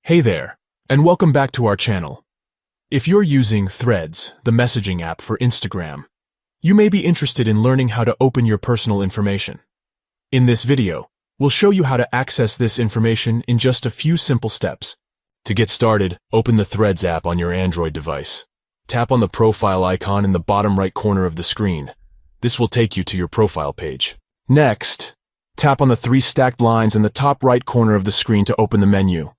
Hey there, and welcome back to our channel. If you're using Threads, the messaging app for Instagram, you may be interested in learning how to open your personal information. In this video, we'll show you how to access this information in just a few simple steps. To get started, open the Threads app on your Android device. Tap on the profile icon in the bottom right corner of the screen. This will take you to your profile page. Next, tap on the three stacked lines in the top right corner of the screen to open the menu.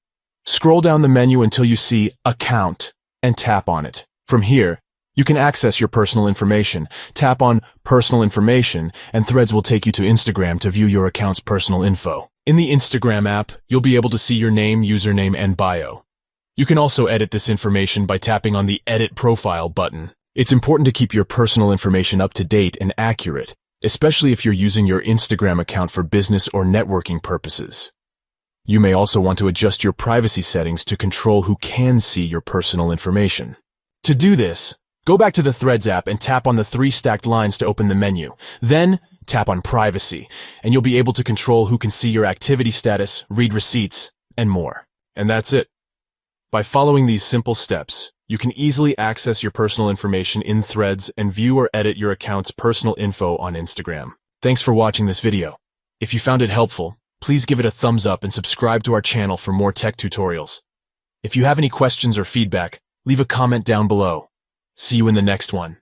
Scroll down the menu until you see Account and tap on it. From here, you can access your personal information. Tap on Personal Information and Threads will take you to Instagram to view your account's personal info. In the Instagram app, you'll be able to see your name, username, and bio. You can also edit this information by tapping on the Edit Profile button. It's important to keep your personal information up to date and accurate, especially if you're using your Instagram account for business or networking purposes. You may also want to adjust your privacy settings to control who can see your personal information. To do this, go back to the Threads app and tap on the three stacked lines to open the menu. Then, tap on Privacy, and you'll be able to control who can see your activity status, read receipts, and more. And that's it. By following these simple steps, you can easily access your personal information in Threads and view or edit your account's personal info on Instagram. Thanks for watching this video. If you found it helpful, please give it a thumbs up and subscribe to our channel for more tech tutorials. If you have any questions or feedback, leave a comment down below. See you in the next one.